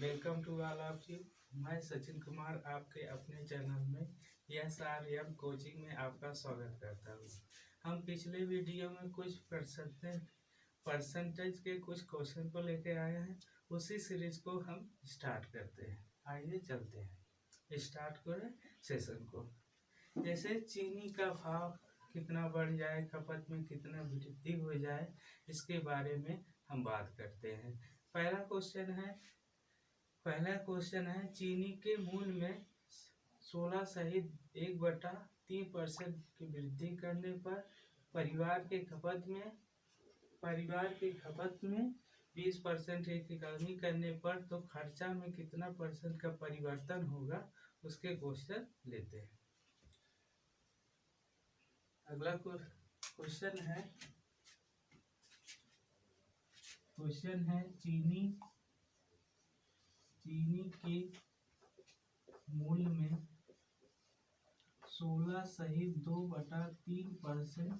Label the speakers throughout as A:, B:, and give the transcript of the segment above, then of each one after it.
A: Welcome to all of you. मैं सचिन कुमार आपके अपने चैनल में SRM कोचिंग में आपका स्वागत करता हूँ। हम पिछले वीडियो में कुछ परसेंटेज के कुछ क्वेश्चन को लेके आए हैं। उसी सीरीज को हम स्टार्ट करते हैं। आइए चलते हैं, स्टार्ट करें सेशन को। जैसे चीनी का भाव कितना बढ़ जाए, खपत में कितना वृद्धि हो जाए, इसके बारे में हम बात करते हैं। पहला क्वेश्चन है चीनी के मूल्य में 16 सहित 1/3% की वृद्धि करने पर परिवार के खपत में 20% की कमी करने पर तो खर्चा में कितना % का परिवर्तन होगा, उसके क्वेश्चन लेते हैं। अगला क्वेश्चन है चीनी के मूल्य में 16 सहित 2/3%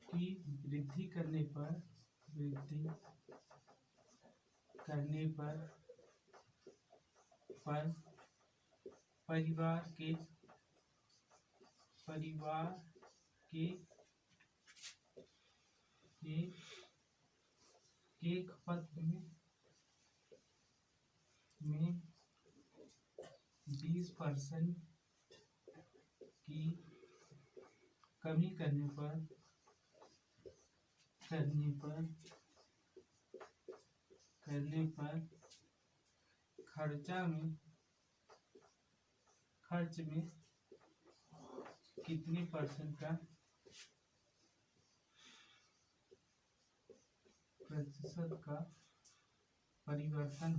A: की वृद्धि करने पर परिवार के खपत में 20% की कमी करने पर खर्च में कितने % का प्रतिशत का परिवर्तन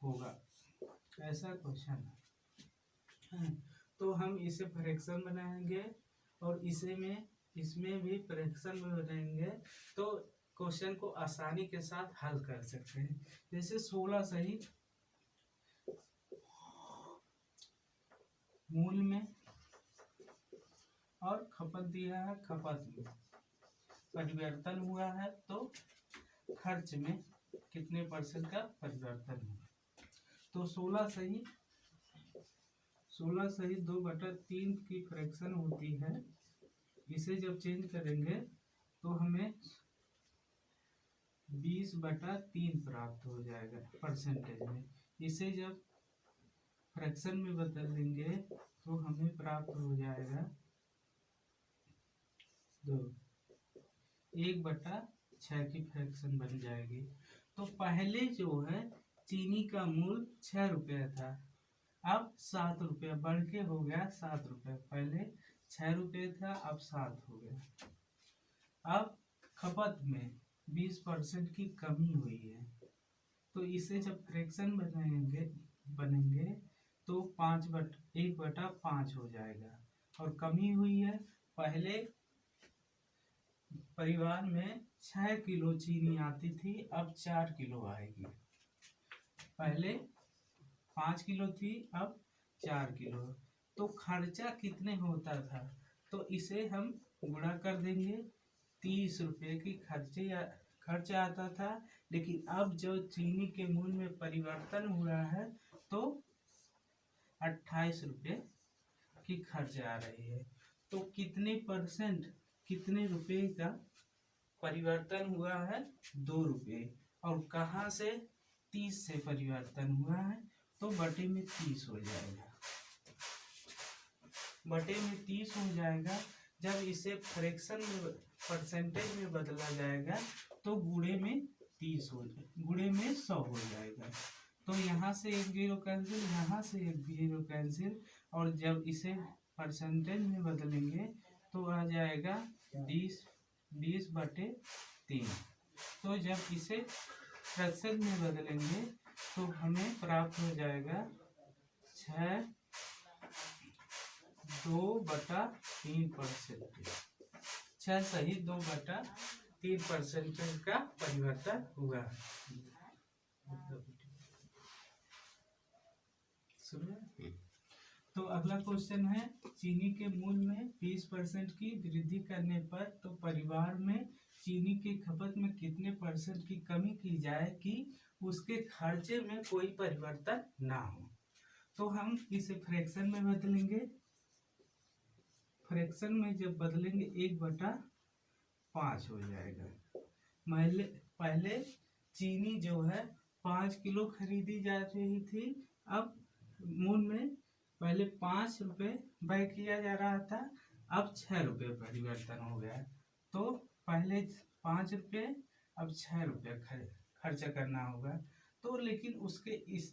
A: होगा, ऐसा क्वेश्चन है। तो हम इसे फ्रैक्शन बनाएंगे और इसमें भी फ्रैक्शन में बनाएंगे तो क्वेश्चन को आसानी के साथ हल कर सकते हैं। जैसे 16 सही मूल में और खपत दिया है, खपत में परिवर्तन हुआ है तो खर्च में कितने % का परिवर्तन हुआ। तो 16 सही 2/3 की फ्रैक्शन होती है। इसे जब चेंज करेंगे तो हमें 20/3 प्राप्त हो जाएगा परसेंटेज में। इसे जब फ्रैक्शन में बदल देंगे तो हमें प्राप्त हो जाएगा 1/6 की फ्रैक्शन बन जाएगी। तो पहले जो है चीनी का मूल्य 6 रुपया था, अब 7 रुपया बढ़ के हो गया 7 रुपया। पहले 6 रुपये था, अब 7 हो गया। अब खपत में 20% की कमी हुई है, तो इसे जब फ्रैक्शन बनेंगे तो 1/5 हो जाएगा। और कमी हुई है, पहले परिवार में 6 किलो चीनी आती थी, अब 4 किलो आएगी। पहले 5 किलो थी, अब 4 किलो। तो खर्चा कितने होता था, तो इसे हम गुणा कर देंगे। 30 रुपये की खर्चा आता था, लेकिन अब जो चीनी के मूल्य में परिवर्तन हुआ है तो 28 रुपये की खर्च आ रही है। तो कितने रुपए का परिवर्तन हुआ है, 2 रुपये। और कहाँ से, 30 से परिवर्तन हुआ है, तो बटे में 30 हो जाएगा। बटे में 30 हो जाएगा। जब इसे फ्रैक्शन में परसेंटेज में बदला जाएगा तो गुणे में 100 हो जाएगा। तो यहाँ से एक जीरो कैंसिल, यहाँ से एक जीरो कैंसिल, और जब इसे परसेंटेज में बदलेंगे तो आ जाएगा 20/3। तो जब इसे फ्रैक्शन में बदलेंगे तो हमें प्राप्त हो जाएगा 2/3%। 6 सही 2/3% का परिवर्तन हुआ। तो अगला क्वेश्चन है, चीनी के मूल्य में 20% की वृद्धि करने पर तो परिवार में चीनी के खपत में कितने % की कमी की जाए कि उसके खर्चे में कोई परिवर्तन ना हो। तो हम इसे फ्रैक्शन में बदलेंगे। फ्रैक्शन में जब बदलेंगे 1/5 हो जाएगा। पहले चीनी जो है 5 किलो खरीदी जा रही थी, अब मूल्य में पहले 5 रुपये व्यय किया जा रहा था, अब 6 रुपये परिवर्तन हो गया। तो पहले 5 रुपये, अब 6 रुपये खर्चा करना होगा। तो लेकिन उसके इस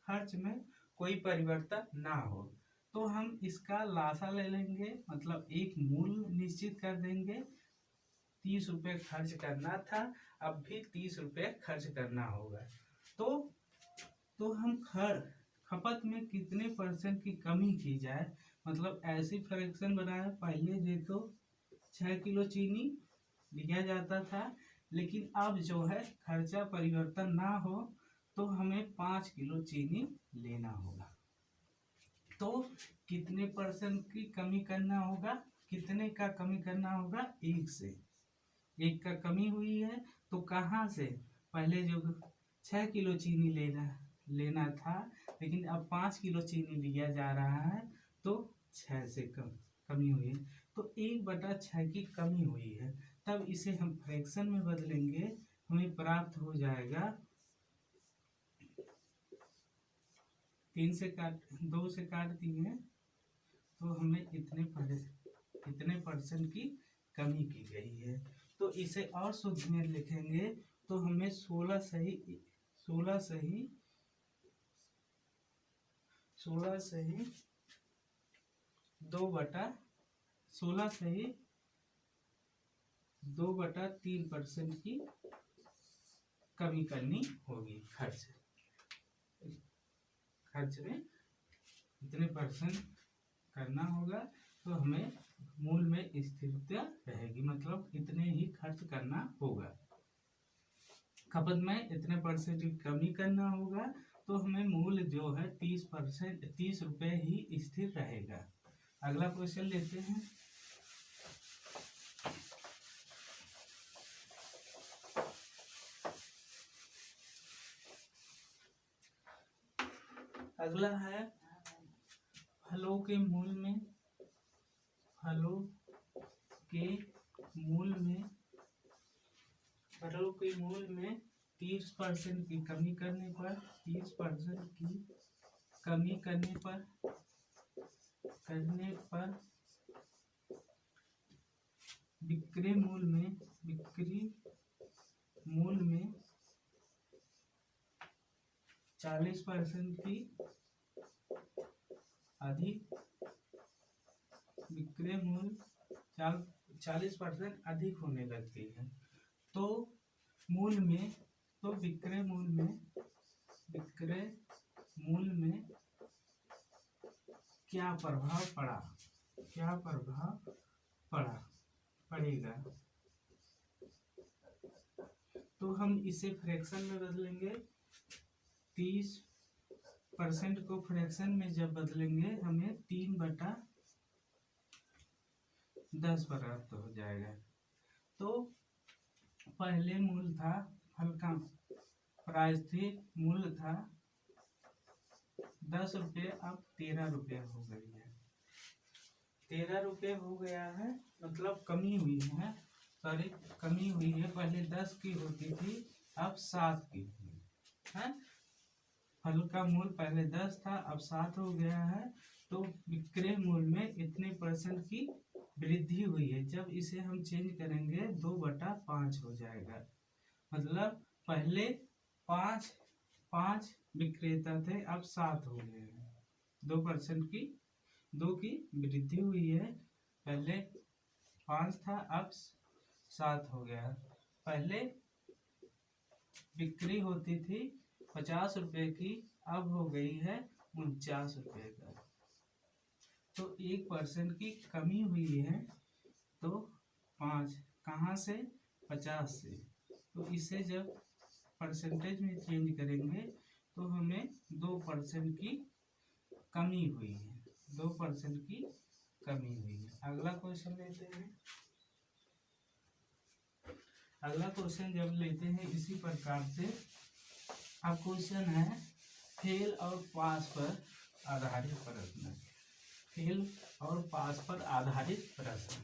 A: खर्च में कोई परिवर्तन ना हो, तो हम इसका लासा ले लेंगे, मतलब एक मूल्य निश्चित कर देंगे। 30 रुपये खर्च करना था, अब भी 30 रुपये खर्च करना होगा। तो हम खपत में कितने % की कमी की जाए, मतलब ऐसी फ्रैक्शन बनाए। पहले देखो 6 किलो चीनी लिया जाता था, लेकिन अब जो है खर्चा परिवर्तन ना हो तो हमें 5 किलो चीनी लेना होगा। तो कितने % की कमी करना होगा, कितने का कमी करना होगा, 1 से 1 का कमी हुई है। तो कहाँ से, पहले जो 6 किलो चीनी लेना था, लेकिन अब 5 किलो चीनी लिया जा रहा है, तो 6 से कमी हुई है। तो 1/6 की कमी हुई है। तब इसे हम फ्रैक्शन में बदलेंगे, हमें प्राप्त हो जाएगा 2 से काट दिए, तो हमें इतने % की कमी की गई है। तो इसे और शुद्ध में लिखेंगे तो हमें 16 सही 2/3% की कमी करनी होगी। खर्च में इतने % करना होगा, तो हमें मूल में स्थिरता रहेगी, मतलब इतने ही खर्च करना होगा। खपत में इतने % की कमी करना होगा, तो हमें मूल्य जो है 30 रुपये ही स्थिर रहेगा। अगला क्वेश्चन लेते हैं। अगला है, फलों के मूल्य में 30% की कमी करने पर बिक्री मूल्य में 40% की अधिक, विक्रय मूल्य 40% अधिक होने लगती है। तो विक्रय मूल्य में क्या प्रभाव पड़ेगा। तो हम इसे फ्रैक्शन में बदलेंगे। 30% को फ्रैक्शन में जब बदलेंगे, हमें 3/10 प्राप्त हो जाएगा। तो पहले मूल्य था, फल का प्राइस मूल्य था 10 रुपये, अब 13 रुपये हो गई है। 13 रुपये हो गया है, मतलब कमी हुई है। पहले 10 की होती थी, अब 7 की है। फल का मूल्य पहले 10 था, अब 7 हो गया है। तो विक्रय मूल्य में इतने % की वृद्धि हुई है। जब इसे हम चेंज करेंगे 2/5 हो जाएगा। मतलब पहले 5 विक्रेता थे, अब 7 हो गए हैं। 2% की वृद्धि हुई है। पहले 5 था, अब 7 हो गया। पहले बिक्री होती थी 50 रुपये की, अब हो गई है 49 रुपये का। तो 1% की कमी हुई है। तो 5 कहाँ से, 50 से। तो इसे जब परसेंटेज में चेंज करेंगे तो हमें 2% की कमी हुई है, 2% की कमी हुई है। अगला क्वेश्चन लेते हैं। अगला क्वेश्चन जब लेते हैं इसी प्रकार से, अब क्वेश्चन है फेल और पास पर आधारित प्रश्न। फेल और पास पर आधारित प्रश्न।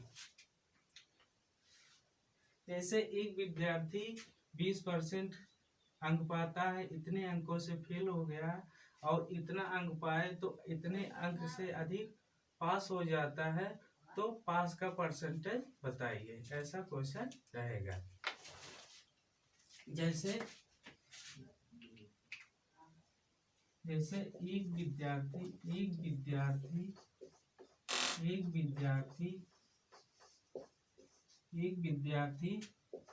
A: जैसे एक विद्यार्थी 20% अंक पाता है, इतने अंकों से फेल हो गया, और इतना अंक पाए तो इतने अंक से अधिक पास हो जाता है, तो पास का परसेंटेज बताइए। ऐसा क्वेश्चन रहेगा। जैसे एक विद्यार्थी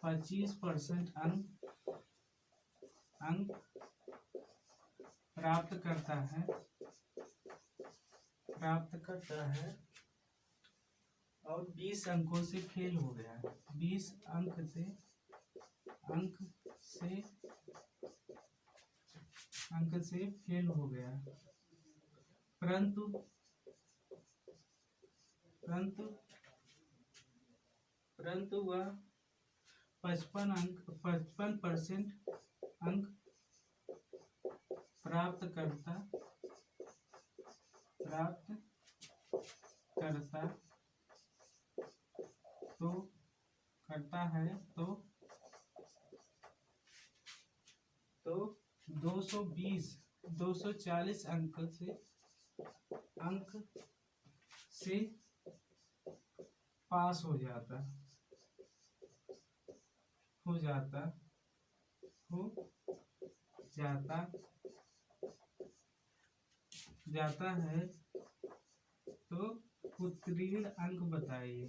A: 25% अंक प्राप्त करता है और 20 अंकों से फेल हो गया। 20 अंक से फेल हो गया, परंतु वह 55% अंक प्राप्त करता है तो 240 अंक से पास हो जाता है, तो उत्तीर्ण अंक बताइए।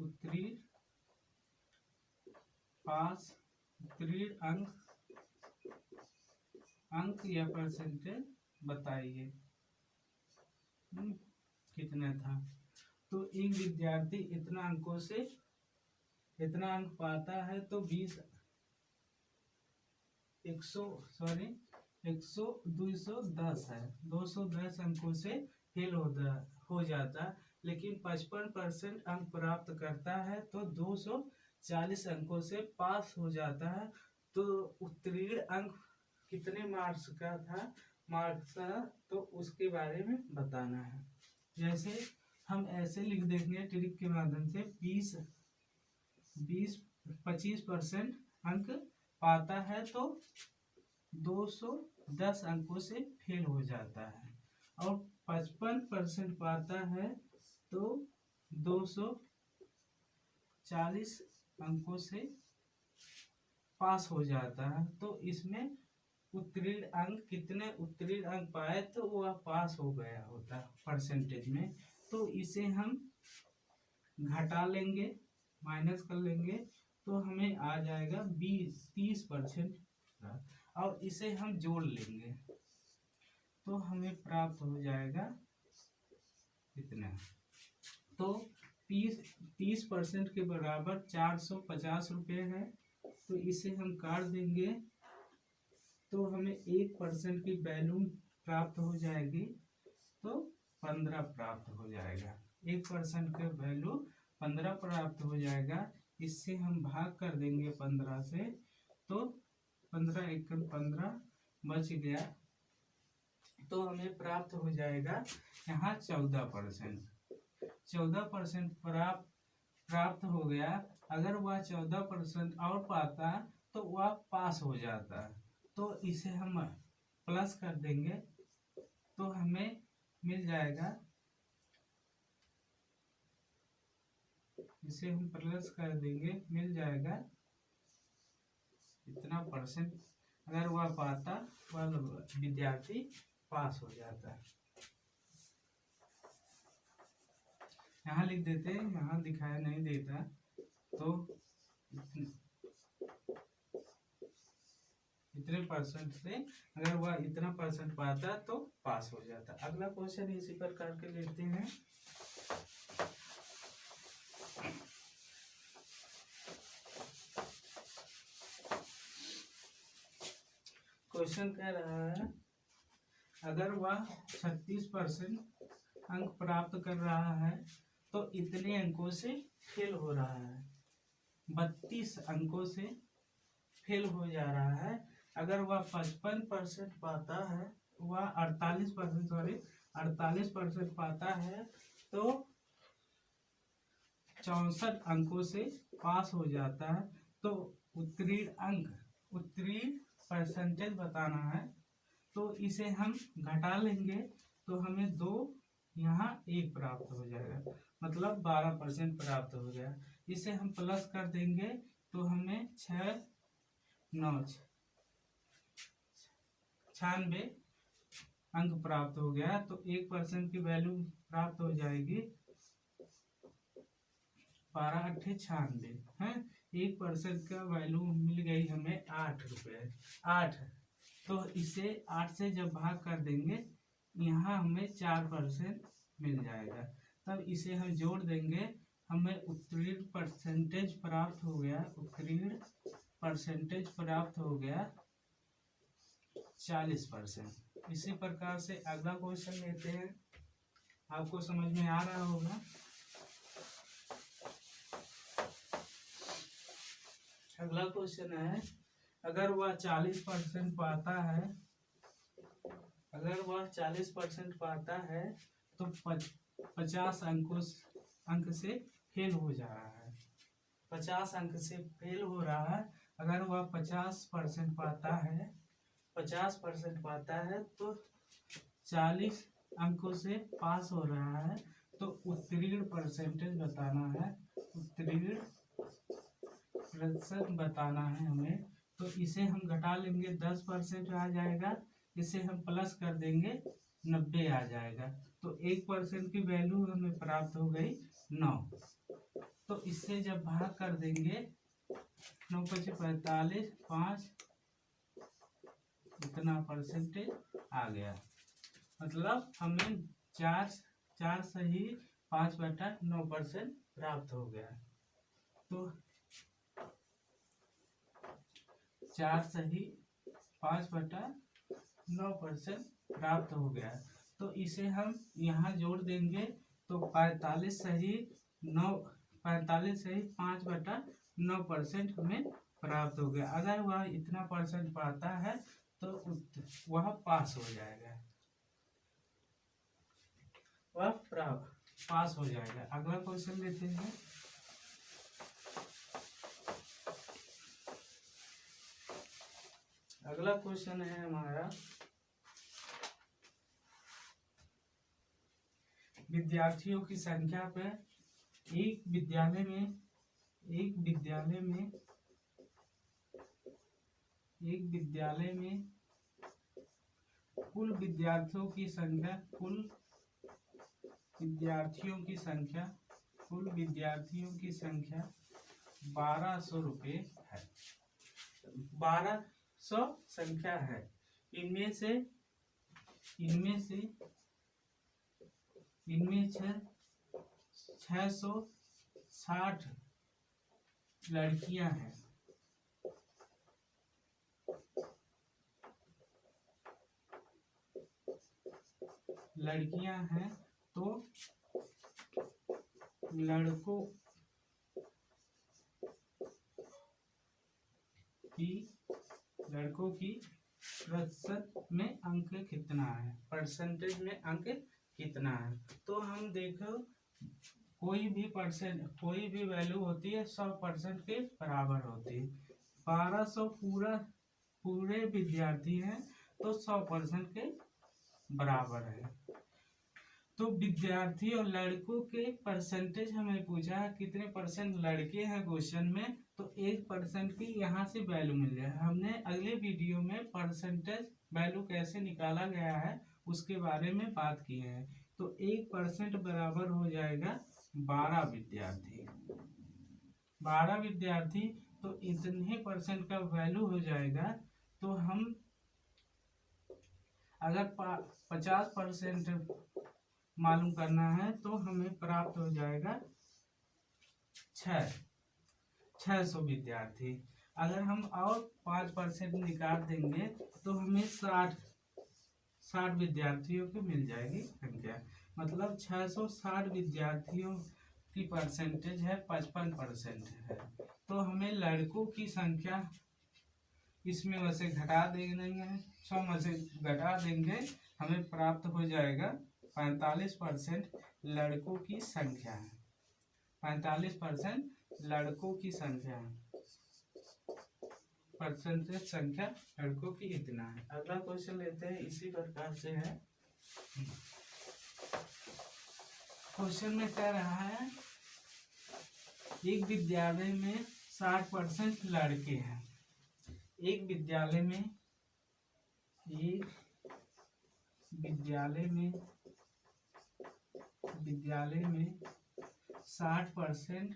A: उत्तीर्ण अंक या परसेंटेज बताइए। कितना था? तो एक विद्यार्थी इतना अंक पाता है तो 210 है, 210 अंकों से फेल हो जाता, लेकिन 55% अंक प्राप्त करता है तो 240 अंकों से पास हो जाता है। तो उत्तीर्ण अंक कितने मार्क्स का था, तो उसके बारे में बताना है। जैसे हम ऐसे लिख देंगे ट्रिक के माध्यम से, 25% अंक पाता है तो 210 अंकों से फेल हो जाता है, और 55% पाता है तो 240 अंकों से पास हो जाता है। तो इसमें उत्तीर्ण अंक कितने उत्तीर्ण अंक पाए तो वह पास हो गया होता परसेंटेज में। तो इसे हम घटा लेंगे, माइनस कर लेंगे, तो हमें आ जाएगा 30%, और इसे हम जोड़ लेंगे तो हमें प्राप्त हो जाएगा इतना। तो 30% के बराबर 450 रुपये है, तो इसे हम काट देंगे तो हमें 1% की वैल्यू प्राप्त हो जाएगी, तो 15 प्राप्त हो जाएगा। 1% का वैल्यू 15 प्राप्त हो जाएगा। इससे हम भाग कर देंगे 15 से, तो 15 एकम 15 बच गया, तो हमें प्राप्त हो जाएगा यहाँ 14% प्राप्त हो गया। अगर वह 14% और पाता तो वह पास हो जाता, तो इसे हम प्लस कर देंगे तो हमें मिल जाएगा, इसे हम प्लस कर देंगे, मिल जाएगा इतना परसेंट। अगर वह पाता, वह विद्यार्थी पास हो जाता। यहाँ लिख देते हैं, यहाँ दिखाया नहीं देता, तो इतने परसेंट से अगर वह इतना परसेंट पाता तो पास हो जाता। अगला क्वेश्चन इसी प्रकार के लेते हैं। क्वेश्चन कह रहा है अगर वह 36% अंक प्राप्त कर रहा है तो इतने अंकों से फेल हो रहा है, 32 अंकों से फेल हो जा रहा है। अगर वह 55% पाता है, वह 48% पाता है तो 64 अंकों से पास हो जाता है। तो उत्तीर्ण परसेंटेज बताना है। तो इसे हम घटा लेंगे तो हमें 2 यहाँ 1 प्राप्त हो जाएगा, मतलब 12% प्राप्त हो गया। इसे हम प्लस कर देंगे तो हमें 96 अंक प्राप्त हो गया। तो 1% की वैल्यू प्राप्त हो जाएगी 12×8 = 96 है। 1% का वैल्यू मिल गई हमें 8 रुपये। 8 तो इसे 8 से जब भाग कर देंगे यहाँ हमें 4% मिल जाएगा। तब इसे हम जोड़ देंगे, हमें उत्तीर्ण परसेंटेज प्राप्त हो गया। उत्तीर्ण परसेंटेज प्राप्त हो गया 40%। इसी प्रकार से अगला क्वेश्चन लेते हैं, आपको समझ में आ रहा होगा। अगला क्वेश्चन है अगर वह 40% पाता है, अगर वह 40% पाता है तो 50 अंक से फेल हो जा रहा है। 50 अंक से फेल हो रहा है। अगर वह 50% पाता है, 50% पाता है तो 40 अंकों से पास हो रहा है। तो उत्तीर्ण परसेंटेज बताना है, उत्तीर्ण प्रतिशत बताना है हमें। तो इसे हम घटा लेंगे, 10% आ जाएगा। इसे हम प्लस कर देंगे, 90 आ जाएगा। तो 1% की वैल्यू हमें प्राप्त हो गई 9। तो इससे जब भाग कर देंगे 9 × 5 = 45, 5 इतना परसेंटेज आ गया। मतलब हमें 4 सही 5/9% प्राप्त हो गया। तो 4 सही 5/9% प्राप्त हो गया। तो इसे हम यहाँ जोड़ देंगे तो 45 सही 5/9% हमें प्राप्त हो गया। अगर वह इतना परसेंट पाता है तो वह पास हो जाएगा, वह पास हो जाएगा। अगला क्वेश्चन लेते हैं। अगला क्वेश्चन है हमारा विद्यार्थियों की संख्या पे एक विद्यालय में कुल विद्यार्थियों की संख्या 1200 रुपये है। 1200 संख्या है। इनमें से 660 लड़कियां हैं। तो लड़कों की प्रतिशत में अंक कितना है, परसेंटेज में अंक कितना है। तो हम देखो कोई भी वैल्यू होती है 100% के बराबर होती है। 1200 पूरे विद्यार्थी हैं तो 100% के बराबर है। तो विद्यार्थी और लड़कों के परसेंटेज हमें पूछा है, कितने परसेंट लड़के हैं क्वेश्चन में। तो 1% की यहाँ से वैल्यू मिल जाए। हमने अगले वीडियो में परसेंटेज वैल्यू कैसे निकाला गया है उसके बारे में बात की है। तो 1% बराबर हो जाएगा 12 विद्यार्थी। 12 विद्यार्थी तो इतने परसेंट का वैल्यू हो जाएगा। तो हम अगर 50% मालूम करना है तो हमें प्राप्त हो जाएगा 600 विद्यार्थी। अगर हम और 5% निकाल देंगे तो हमें 60 विद्यार्थियों की मिल जाएगी संख्या। मतलब 660 विद्यार्थियों की परसेंटेज है 55% है। तो हमें लड़कों की संख्या इसमें वैसे घटा देंगे, 100 में से घटा देंगे, हमें प्राप्त हो जाएगा 45% लड़कों की संख्या है। 45% लड़कों की संख्या है, परसेंटेज संख्या लड़कों की इतना है। अगला क्वेश्चन लेते हैं, इसी प्रकार से है। क्वेश्चन में कह रहा है एक विद्यालय में 60% लड़के हैं। एक विद्यालय में 60%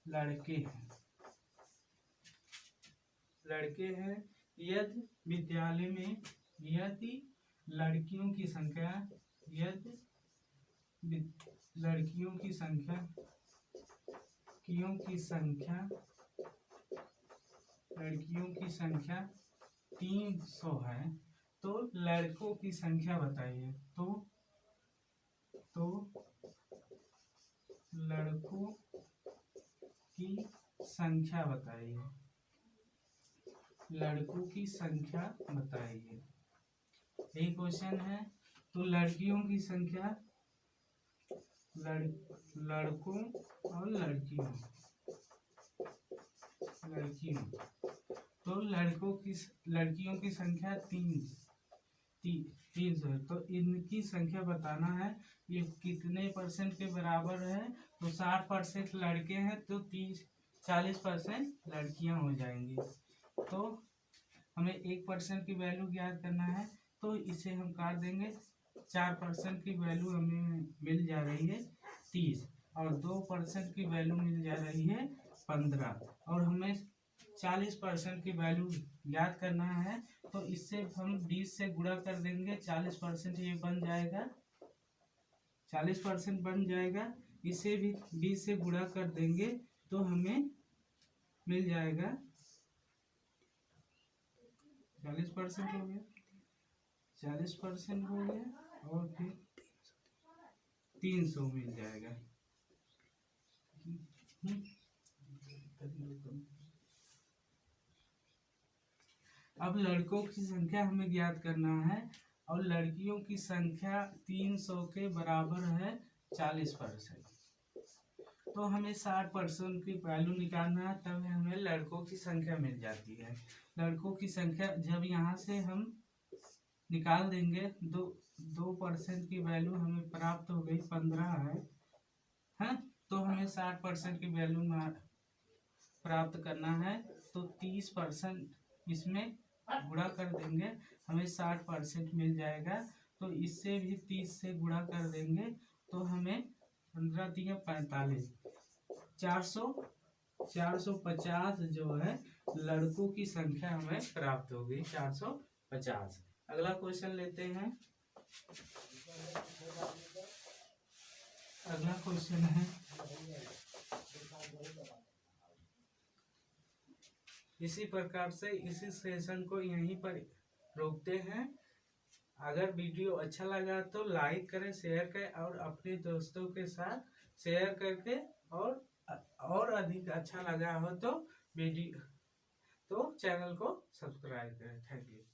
A: लड़के हैं। यदि लड़कियों की संख्या 300 है तो लड़कों की संख्या बताइए। तो लड़कों की संख्या बताइए। यही क्वेश्चन है। तो लड़कियों की संख्या, लड़कों और लड़कियों, तो लड़कियों की संख्या 300 है। तो इनकी संख्या बताना है, ये कितने परसेंट के बराबर है। तो 60% लड़के हैं तो 40% लड़कियां हो जाएंगी। तो हमें 1% की वैल्यू ज्ञात करना है, तो इसे हम काट देंगे। 4% की वैल्यू हमें मिल जा रही है 30 और 2% की वैल्यू मिल जा रही है 15 और हमें 40% की वैल्यू ज्ञात करना है। तो इससे हम 20 से गुणा कर देंगे, 40% ये बन जाएगा, 40% बन जाएगा। इसे भी 20 से गुणा कर देंगे तो हमें मिल जाएगा 40% हो गया, 40% हो गया और फिर 300 मिल जाएगा। अब लड़कों की संख्या हमें ज्ञात करना है और लड़कियों की संख्या 300 के बराबर है 40%। तो हमें 60% की वैल्यू निकालना है, तब हमें लड़कों की संख्या मिल जाती है। लड़कों की संख्या जब यहाँ से हम निकाल देंगे 2% की वैल्यू हमें प्राप्त हो गई 15 है। तो हमें 60% की वैल्यू प्राप्त करना है, तो 30% इसमें गुणा कर देंगे, हमें 60% मिल जाएगा। तो इससे भी 30 से गुणा कर देंगे तो हमें 15 × 45 450 जो है लड़कों की संख्या हमें प्राप्त हो गई 450। अगला क्वेश्चन लेते हैं। अगला क्वेश्चन है, इसी प्रकार से इसी सेशन को यहीं पर रोकते हैं। अगर वीडियो अच्छा लगा तो लाइक करें, शेयर करें और अपने दोस्तों के साथ शेयर करके, और अधिक अच्छा लगा हो तो वीडियो तो चैनल को सब्सक्राइब करें। Thank you.